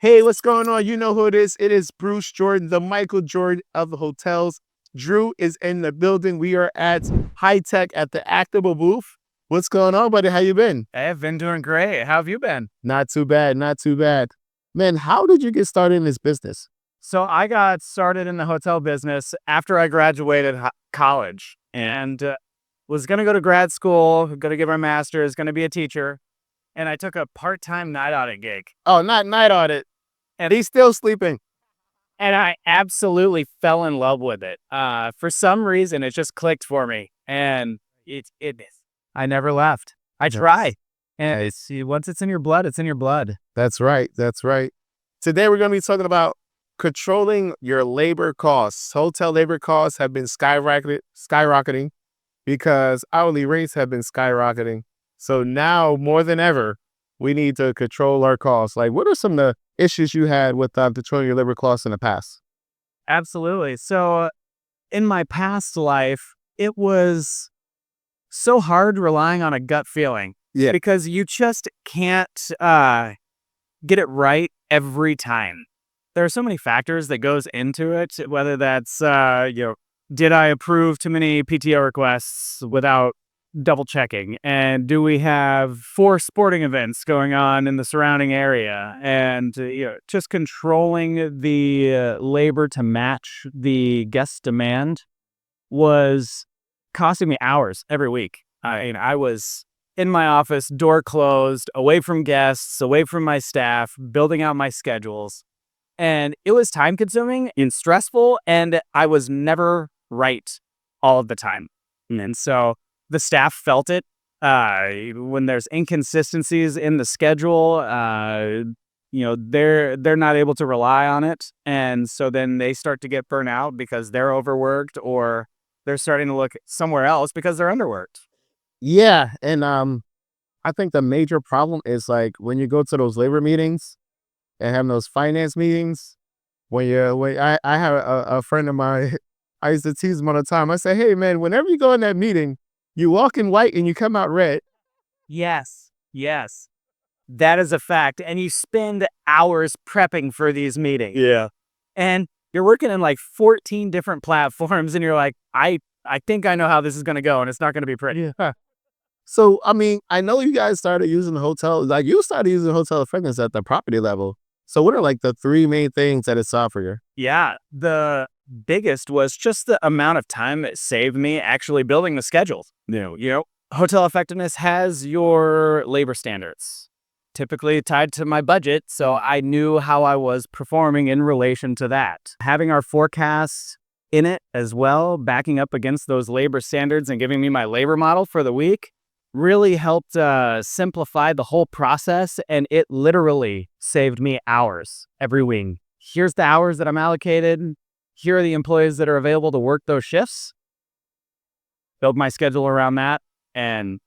Hey, what's going on? You know who it is. It is Bruce Jordan, the Michael Jordan of the hotels. Drew is in the building. We are at High Tech at the Actabl booth. What's going on, buddy? How you been? I've been doing great. How have you been? Not too bad, not too bad. Man, how did you get started in this business? So I got started in the hotel business after I graduated college and was going to go to grad school, going to get my master's, going to be a teacher. And I took a part-time night audit gig. Oh, not night audit. And he's still sleeping. And I absolutely fell in love with it. For some reason, it just clicked for me. And I never left. I try. And once it's in your blood, it's in your blood. That's right. That's right. Today, we're going to be talking about controlling your labor costs. Hotel labor costs have been skyrocketing because hourly rates have been skyrocketing. So now more than ever, we need to control our costs. Like, what are some of the issues you had with controlling your labor costs in the past? Absolutely. So in my past life, it was so hard relying on a gut feeling. Yeah. Because you just can't get it right every time. There are so many factors that goes into it, whether that's, did I approve too many PTO requests without double checking? And do we have 4 sporting events going on in the surrounding area? And, just controlling the labor to match the guest demand was costing me hours every week. I was in my office, door closed, away from guests, away from my staff, building out my schedules. And it was time consuming and stressful, and I was never right all of the time. And so the staff felt it. When there's inconsistencies in the schedule, they're not able to rely on it. And so then they start to get burnt out because they're overworked, or they're starting to look somewhere else because they're underworked. Yeah. And I think the major problem is like when you go to those labor meetings and have those finance meetings, I have a friend of mine, I used to tease him all the time. I say, hey man, whenever you go in that meeting, you walk in white and you come out red. Yes. That is a fact. And you spend hours prepping for these meetings. Yeah. And you're working in like 14 different platforms, and you're like, I think I know how this is going to go, and it's not going to be pretty. Yeah. So, I mean, I know you guys started using the hotel, like you started using hotel effectiveness at the property level. So what are like the 3 main things that it solved for you? Yeah. The biggest was just the amount of time it saved me actually building the schedules. Hotel effectiveness has your labor standards typically tied to my budget. So I knew how I was performing in relation to that. Having our forecasts in it as well, backing up against those labor standards and giving me my labor model for the week really helped simplify the whole process. And it literally saved me hours every week. Here's the hours that I'm allocated. Here are the employees that are available to work those shifts. Build my schedule around that. And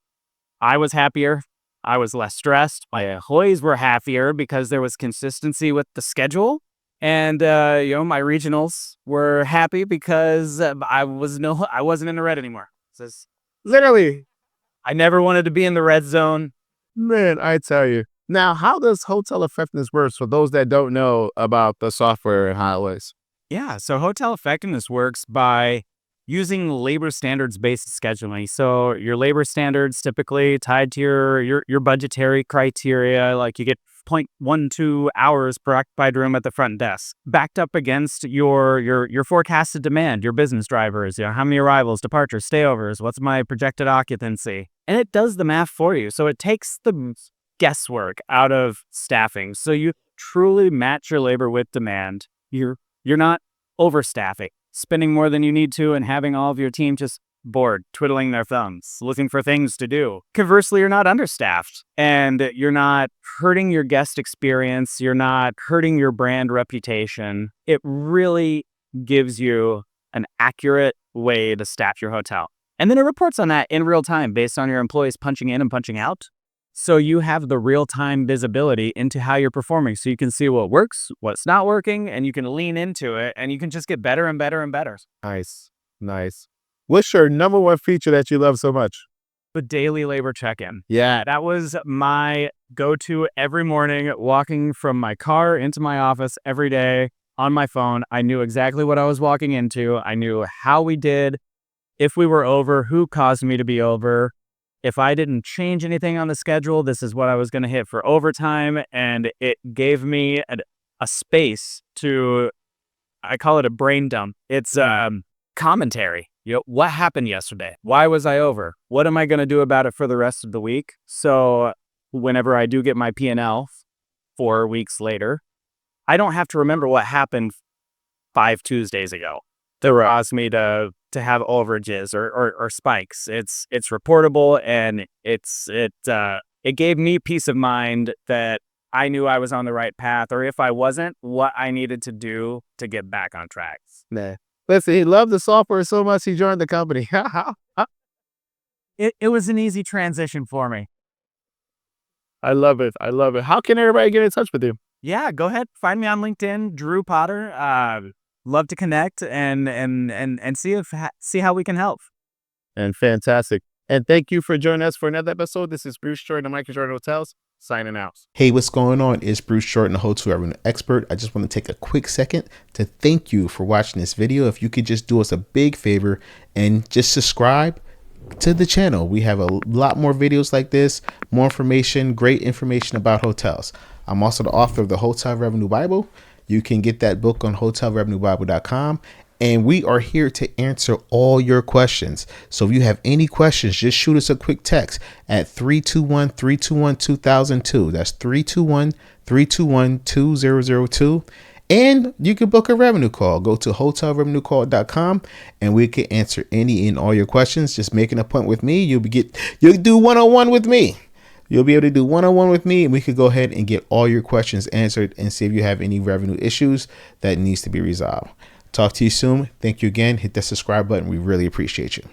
I was happier. I was less stressed. My employees were happier because there was consistency with the schedule. And, my regionals were happy because I wasn't in the red anymore. Literally. I never wanted to be in the red zone. Man, I tell you. Now, how does hotel effectiveness work for those that don't know about the software and how it works? Yeah, so hotel effectiveness works by using labor standards-based scheduling. So your labor standards typically tied to your budgetary criteria, like you get 0.12 hours per occupied room at the front desk, backed up against your forecasted demand, your business drivers, how many arrivals, departures, stayovers, what's my projected occupancy. And it does the math for you. So it takes the guesswork out of staffing. So you truly match your labor with demand. You're not overstaffing, spending more than you need to, and having all of your team just bored, twiddling their thumbs, looking for things to do. Conversely, you're not understaffed, and you're not hurting your guest experience. You're not hurting your brand reputation. It really gives you an accurate way to staff your hotel. And then it reports on that in real time based on your employees punching in and punching out. So you have the real-time visibility into how you're performing. So you can see what works, what's not working, and you can lean into it, and you can just get better and better and better. Nice. What's your number one feature that you love so much? the daily labor check-in. Yeah. That was my go-to every morning, walking from my car into my office every day on my phone. I knew exactly what I was walking into. I knew how we did, if we were over, who caused me to be over. If I didn't change anything on the schedule, this is what I was going to hit for overtime. And it gave me a space to, I call it a brain dump. It's commentary. What happened yesterday? Why was I over? What am I going to do about it for the rest of the week? So whenever I do get my P&L 4 weeks later, I don't have to remember what happened 5 Tuesdays ago that caused me to have overages or spikes. It's reportable, and it gave me peace of mind that I knew I was on the right path, or if I wasn't, what I needed to do to get back on track. Man. Listen, he loved the software so much he joined the company. It was an easy transition for me. I love it. I love it. How can everybody get in touch with you? Yeah, go ahead. Find me on LinkedIn, Drew Potter. Love to connect and see how we can help. And fantastic. And thank you for joining us for another episode. This is Bruce Jordan of Michael Jordan Hotels, signing out. Hey, what's going on? It's Bruce Jordan, the hotel revenue expert. I just want to take a quick second to thank you for watching this video. If you could just do us a big favor and just subscribe to the channel. We have a lot more videos like this, more information, great information about hotels. I'm also the author of the Hotel Revenue Bible. You can get that book on hotelrevenuebible.com. And we are here to answer all your questions. So if you have any questions, just shoot us a quick text at 321-321-2002. That's 321-321-2002. And you can book a revenue call. Go to hotelrevenuecall.com and we can answer any and all your questions. Just make an appointment with me. You'll do one-on-one with me. You'll be able to do one-on-one with me, and we could go ahead and get all your questions answered and see if you have any revenue issues that needs to be resolved. Talk to you soon. Thank you again. Hit that subscribe button. We really appreciate you.